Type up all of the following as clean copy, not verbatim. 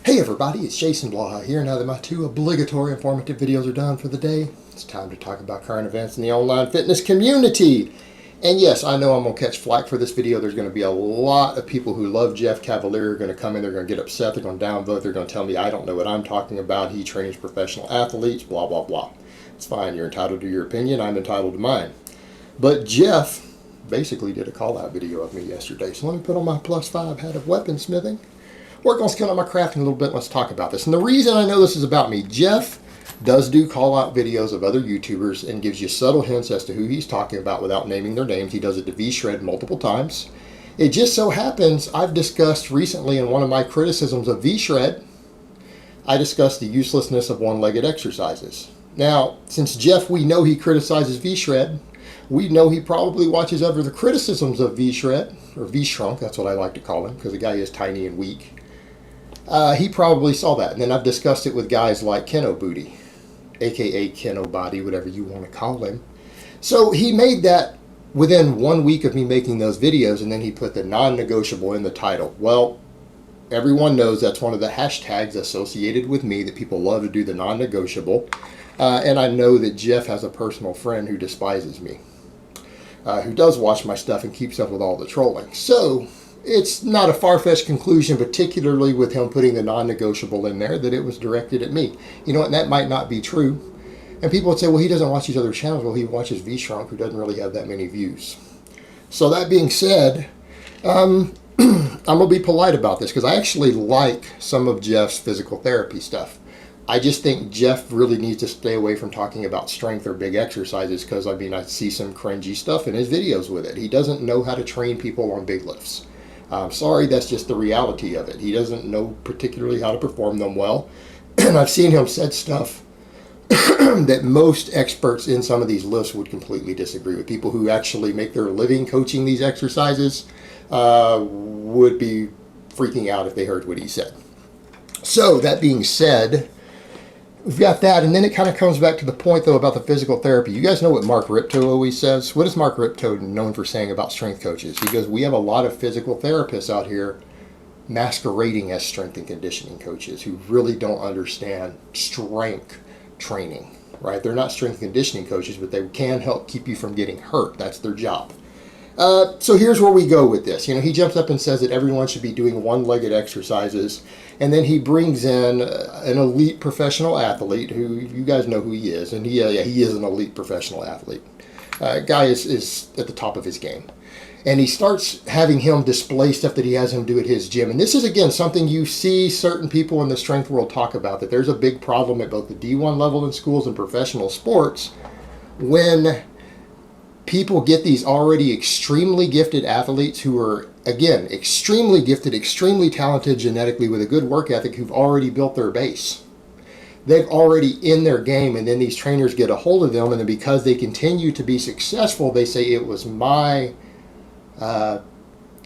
Hey everybody, it's Jason Blaha here. Now that my two obligatory informative videos are done for the day, it's time to talk about current events in the online fitness community. And yes, I know I'm going to catch flack for this video. There's going to be a lot of people who love Jeff Cavaliere going to come in, they're going to get upset, they're going to downvote, they're going to tell me I don't know what I'm talking about, he trains professional athletes, blah, blah, blah. It's fine, you're entitled to your opinion, I'm entitled to mine. But Jeff basically did a call-out video of me yesterday, so let me put on my +5 hat of weaponsmithing. Work on skilling on my crafting a little bit. Let's talk about this. And the reason I know this is about me, Jeff does do call-out videos of other YouTubers and gives you subtle hints as to who he's talking about without naming their names. He does it to V-Shred multiple times. It just so happens I've discussed recently in one of my criticisms of V-Shred, I discussed the uselessness of one-legged exercises. Now, since Jeff, we know he criticizes V-Shred, we know he probably watches other criticisms of V-Shred, or V-Shrunk, that's what I like to call him, because the guy is tiny and weak. He probably saw that, and then I've discussed it with guys like Keno Booty, aka Keno Body, whatever you want to call him. So he made that within 1 week of me making those videos, and then he put the non-negotiable in the title. Well, everyone knows that's one of the hashtags associated with me, that people love to do the non-negotiable. And I know that Jeff has a personal friend who despises me, who does watch my stuff and keeps up with all the trolling. So it's not a far-fetched conclusion, particularly with him putting the non-negotiable in there, that it was directed at me. You know what, and that might not be true. And people would say, well, he doesn't watch these other channels. Well, he watches V-Shrunk, who doesn't really have that many views. So that being said, I'm going to be polite about this, because I actually like some of Jeff's physical therapy stuff. I just think Jeff really needs to stay away from talking about strength or big exercises, because, I see some cringy stuff in his videos with it. He doesn't know how to train people on big lifts. I'm sorry, that's just the reality of it. He doesn't know particularly how to perform them well. And I've seen him said stuff that most experts in some of these lifts would completely disagree with. People who actually make their living coaching these exercises would be freaking out if they heard what he said. So that being said, we've got that, and then it kind of comes back to the point, though, about the physical therapy. You guys know what Mark Ripto always says? What is Mark Ripto known for saying about strength coaches? He goes, we have a lot of physical therapists out here masquerading as strength and conditioning coaches who really don't understand strength training, right? They're not strength and conditioning coaches, but they can help keep you from getting hurt. That's their job. So here's where we go with this. He jumps up and says that everyone should be doing one-legged exercises, and then he brings in an elite professional athlete, who you guys know who he is, and he is an elite professional athlete. Guy is at the top of his game. And he starts having him display stuff that he has him do at his gym. And this is, again, something you see certain people in the strength world talk about, that there's a big problem at both the D1 level in schools and professional sports when people get these already extremely gifted athletes who are, again, extremely gifted, extremely talented genetically with a good work ethic, who've already built their base. They've already in their game, and then these trainers get a hold of them, and then because they continue to be successful, they say it was my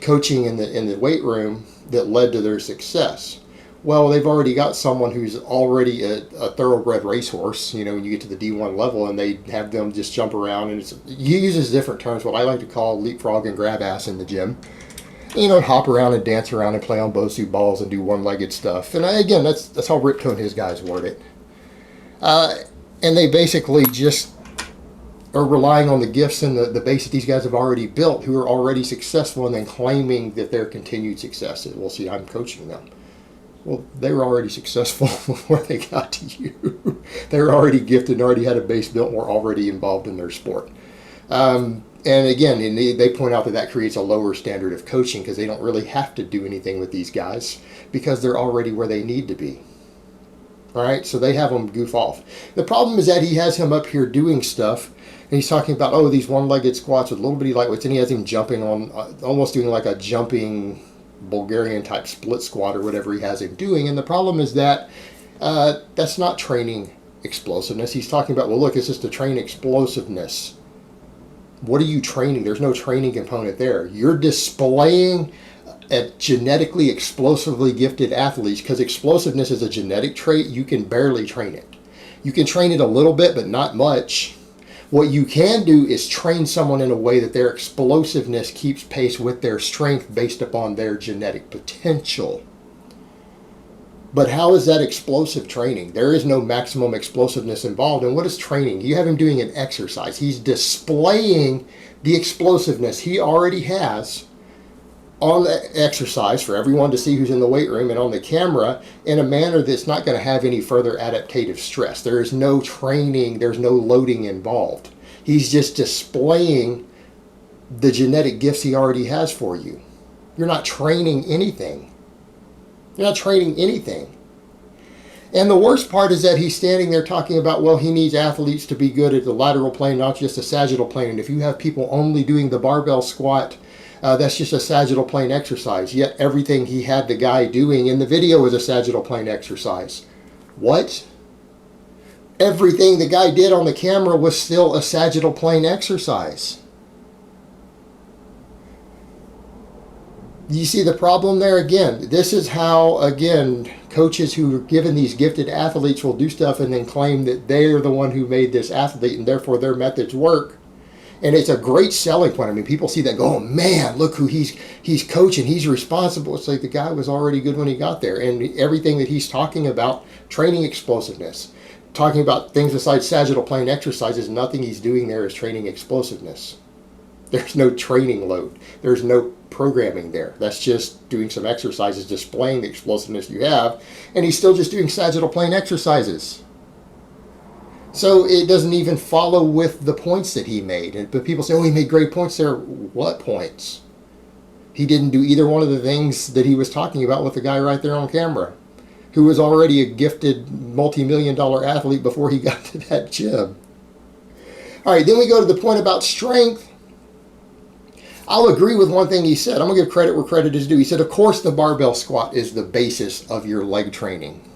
coaching in the weight room that led to their success. Well, they've already got someone who's already a thoroughbred racehorse, when you get to the D1 level, and they have them just jump around, and he uses different terms, what I like to call leapfrog and grab ass in the gym. Hop around and dance around and play on Bosu balls and do one-legged stuff. And again, that's how Ripto and his guys word it. And they basically just are relying on the gifts and the base that these guys have already built, who are already successful, and then claiming that their continued success is, well, see, I'm coaching them. Well, they were already successful before they got to you. They were already gifted and already had a base built and were already involved in their sport. And again, they point out that creates a lower standard of coaching, because they don't really have to do anything with these guys because they're already where they need to be. All right, so they have them goof off. The problem is that he has him up here doing stuff, and he's talking about, these one-legged squats with little bitty lightweights, and he has him jumping on, almost doing like a jumping Bulgarian type split squat or whatever he has him doing. And the problem is that that's not training explosiveness. He's talking about, well, look, it's just to train explosiveness. What are you training? There's no training component there. You're displaying a genetically explosively gifted athletes, because explosiveness is a genetic trait. You can barely train it. You can train it a little bit, but not much. What you can do is train someone in a way that their explosiveness keeps pace with their strength based upon their genetic potential. But how is that explosive training? There is no maximum explosiveness involved. And what is training? You have him doing an exercise. He's displaying the explosiveness he already has on the exercise for everyone to see who's in the weight room and on the camera in a manner that's not going to have any further adaptative stress. There is no training, there's no loading involved. He's just displaying the genetic gifts he already has for you. You're not training anything. You're not training anything. And the worst part is that he's standing there talking about, well, he needs athletes to be good at the lateral plane, not just the sagittal plane. And if you have people only doing the barbell squat, that's just a sagittal plane exercise. Yet everything he had the guy doing in the video was a sagittal plane exercise. What? Everything the guy did on the camera was still a sagittal plane exercise. You see the problem there? Again, this is how, again, coaches who are given these gifted athletes will do stuff and then claim that they're the one who made this athlete and therefore their methods work. And it's a great selling point. I mean, people see that and go, oh man, look who he's coaching, he's responsible. It's like the guy was already good when he got there. And everything that he's talking about, training explosiveness, talking about things besides sagittal plane exercises, nothing he's doing there is training explosiveness. There's no training load. There's no programming there. That's just doing some exercises, displaying the explosiveness you have. And he's still just doing sagittal plane exercises. So it doesn't even follow with the points that he made. But people say, oh, he made great points there. What points? He didn't do either one of the things that he was talking about with the guy right there on camera, who was already a gifted multi-million-dollar athlete before he got to that gym. All right, then we go to the point about strength. I'll agree with one thing he said. I'm going to give credit where credit is due. He said, of course, the barbell squat is the basis of your leg training.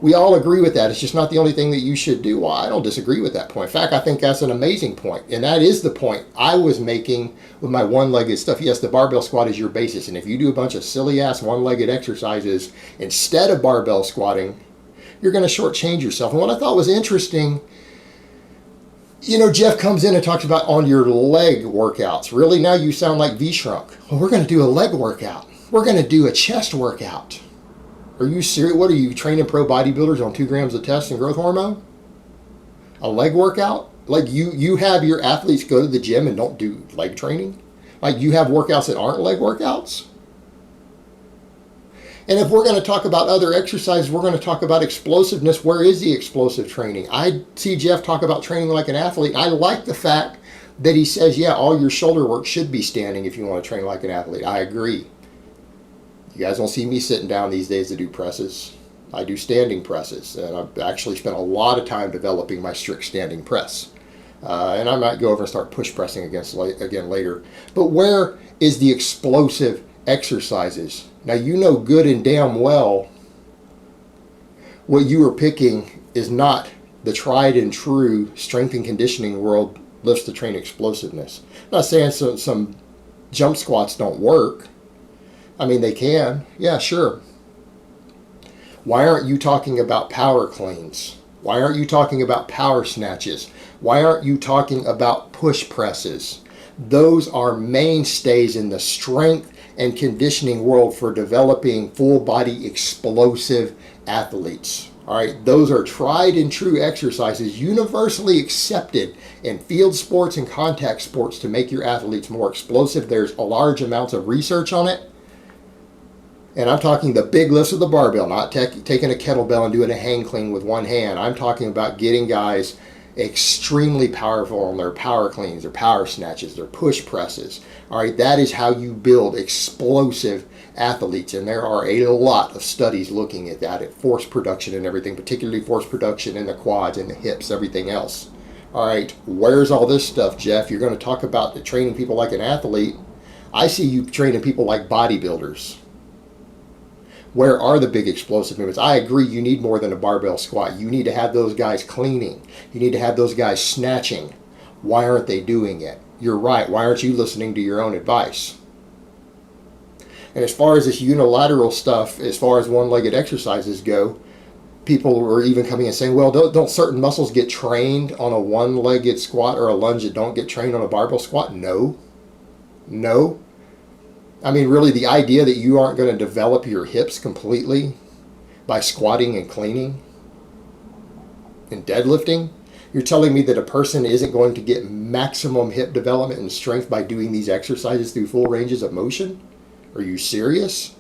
We all agree with that. It's just not the only thing that you should do. Well, I don't disagree with that point. In fact, I think that's an amazing point. And that is the point I was making with my one-legged stuff. Yes, the barbell squat is your basis. And if you do a bunch of silly-ass one-legged exercises instead of barbell squatting, you're going to shortchange yourself. And what I thought was interesting, you know, Jeff comes in and talks about on your leg workouts. Really, now you sound like V-Shrunk. Well, we're going to do a leg workout. We're going to do a chest workout. Are you serious? What are you, training pro bodybuilders on 2 grams of test and growth hormone? A leg workout? Like you have your athletes go to the gym and don't do leg training? Like you have workouts that aren't leg workouts? And if we're going to talk about other exercises, we're going to talk about explosiveness. Where is the explosive training? I see Jeff talk about training like an athlete. I like the fact that he says, yeah, all your shoulder work should be standing if you want to train like an athlete. I agree. You guys don't see me sitting down these days to do presses. I do standing presses, and I've actually spent a lot of time developing my strict standing press. And I might go over and start push pressing again later. But where is the explosive exercises? Now, you know good and damn well what you are picking is not the tried and true strength and conditioning world lifts to train explosiveness. I'm not saying some jump squats don't work. I mean, they can. Yeah, sure. Why aren't you talking about power cleans? Why aren't you talking about power snatches? Why aren't you talking about push presses? Those are mainstays in the strength and conditioning world for developing full body explosive athletes. All right, those are tried and true exercises universally accepted in field sports and contact sports to make your athletes more explosive. There's a large amounts of research on it. And I'm talking the big lifts of the barbell, not taking a kettlebell and doing a hang clean with one hand. I'm talking about getting guys extremely powerful on their power cleans, their power snatches, their push presses. All right, that is how you build explosive athletes. And there are a lot of studies looking at that, at force production and everything, particularly force production in the quads and the hips, everything else. All right, where's all this stuff, Jeff? You're going to talk about training people like an athlete. I see you training people like bodybuilders. Where are the big explosive movements? I agree, you need more than a barbell squat. You need to have those guys cleaning. You need to have those guys snatching. Why aren't they doing it? You're right. Why aren't you listening to your own advice? And as far as this unilateral stuff, as far as one-legged exercises go, people are even coming and saying, well, don't certain muscles get trained on a one-legged squat or a lunge that don't get trained on a barbell squat? No. No. I mean, really, the idea that you aren't going to develop your hips completely by squatting and cleaning and deadlifting? You're telling me that a person isn't going to get maximum hip development and strength by doing these exercises through full ranges of motion? Are you serious?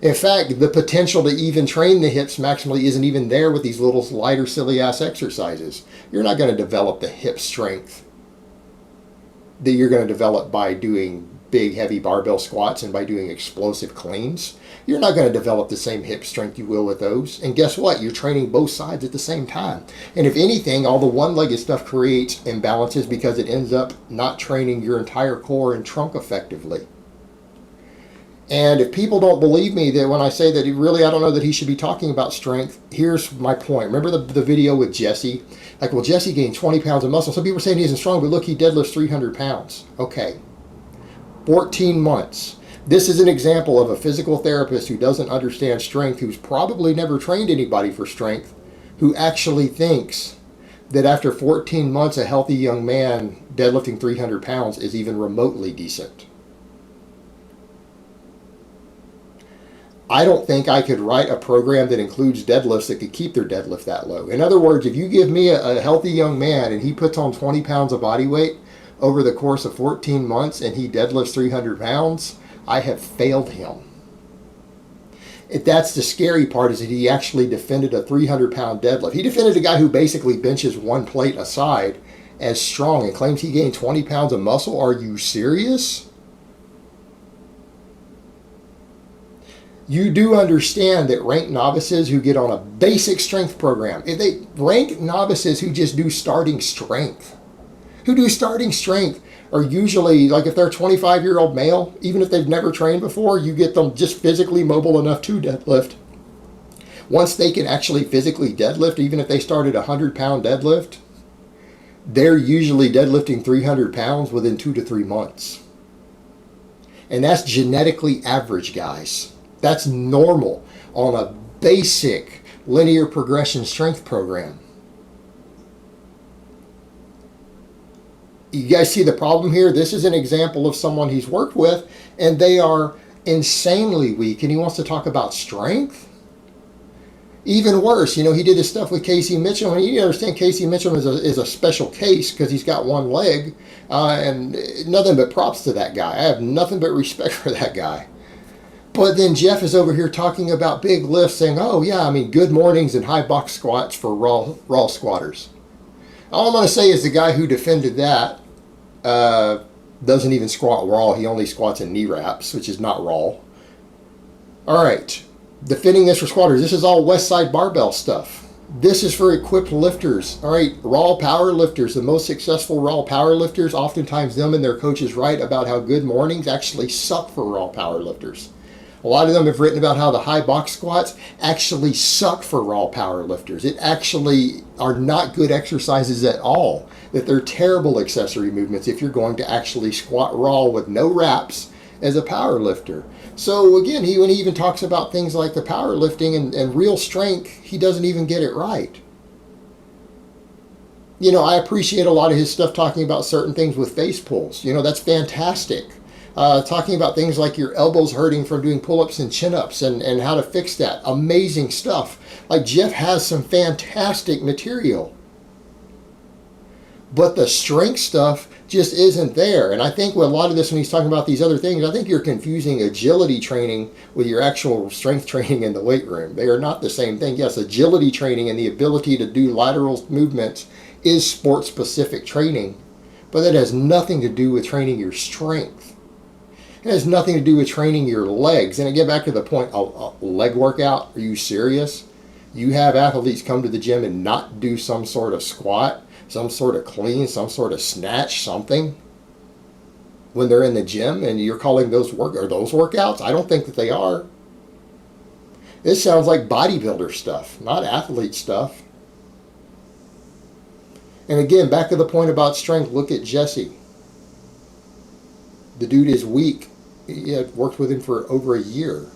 In fact, the potential to even train the hips maximally isn't even there with these little lighter, silly-ass exercises. You're not going to develop the hip strength that you're going to develop by doing big, heavy barbell squats and by doing explosive cleans. You're not going to develop the same hip strength you will with those. And guess what? You're training both sides at the same time. And if anything, all the one-legged stuff creates imbalances because it ends up not training your entire core and trunk effectively. And if people don't believe me that when I say that I don't know that he should be talking about strength, here's my point. Remember the video with Jesse? Like, well, Jesse gained 20 pounds of muscle. Some people are saying he isn't strong, but look, he deadlifts 300 pounds. Okay. 14 months. This is an example of a physical therapist who doesn't understand strength, who's probably never trained anybody for strength, who actually thinks that after 14 months, a healthy young man deadlifting 300 pounds is even remotely decent. I don't think I could write a program that includes deadlifts that could keep their deadlift that low. In other words, if you give me a healthy young man and he puts on 20 pounds of body weight over the course of 14 months and he deadlifts 300 pounds, I have failed him. That's the scary part, is that he actually defended a 300-pound deadlift. He defended a guy who basically benches one plate aside as strong and claims he gained 20 pounds of muscle. Are you serious? You do understand that ranked novices who get on a basic strength program, if they rank novices who just do starting strength, are usually, like if they're a 25-year-old male, even if they've never trained before, you get them just physically mobile enough to deadlift. Once they can actually physically deadlift, even if they started a 100-pound deadlift, they're usually deadlifting 300 pounds within 2 to 3 months. And that's genetically average, guys. That's normal on a basic linear progression strength program. You guys see the problem here? This is an example of someone he's worked with, and they are insanely weak, and he wants to talk about strength? Even worse, he did this stuff with Casey Mitchell, and you understand Casey Mitchell is a special case because he's got one leg, and nothing but props to that guy. I have nothing but respect for that guy. But then Jeff is over here talking about big lifts, saying, oh yeah, good mornings and high box squats for raw squatters. All I'm going to say is the guy who defended that doesn't even squat raw. He only squats in knee wraps, which is not raw. All right, defending this for squatters. This is all West Side barbell stuff. This is for equipped lifters. All right, raw power lifters, the most successful raw power lifters, oftentimes them and their coaches write about how good mornings actually suck for raw power lifters. A lot of them have written about how the high box squats actually suck for raw power lifters. It actually are not good exercises at all, that they're terrible accessory movements if you're going to actually squat raw with no wraps as a power lifter. So again, when he even talks about things like the powerlifting and real strength, he doesn't even get it right. I appreciate a lot of his stuff talking about certain things with face pulls. That's fantastic. Talking about things like your elbows hurting from doing pull-ups and chin-ups and how to fix that. Amazing stuff. Like, Jeff has some fantastic material. But the strength stuff just isn't there. And I think with a lot of this, when he's talking about these other things, I think you're confusing agility training with your actual strength training in the weight room. They are not the same thing. Yes, agility training and the ability to do lateral movements is sport-specific training, but that has nothing to do with training your strength. It has nothing to do with training your legs. And again, back to the point, a leg workout, are you serious? You have athletes come to the gym and not do some sort of squat, some sort of clean, some sort of snatch, something when they're in the gym, and you're calling those workouts? I don't think that they are. This sounds like bodybuilder stuff, not athlete stuff. And again, back to the point about strength, look at Jesse. The dude is weak. He had worked with him for over a year.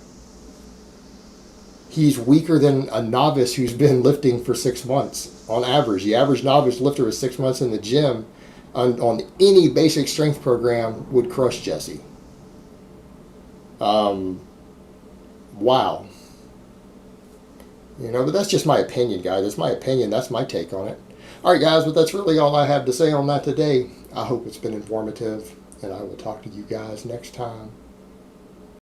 He's weaker than a novice who's been lifting for 6 months on average. The average novice lifter is 6 months in the gym on any basic strength program would crush Jesse. Wow. You know, but that's just my opinion, guys. That's my opinion. That's my take on it. All right, guys, but that's really all I have to say on that today. I hope it's been informative, and I will talk to you guys next time.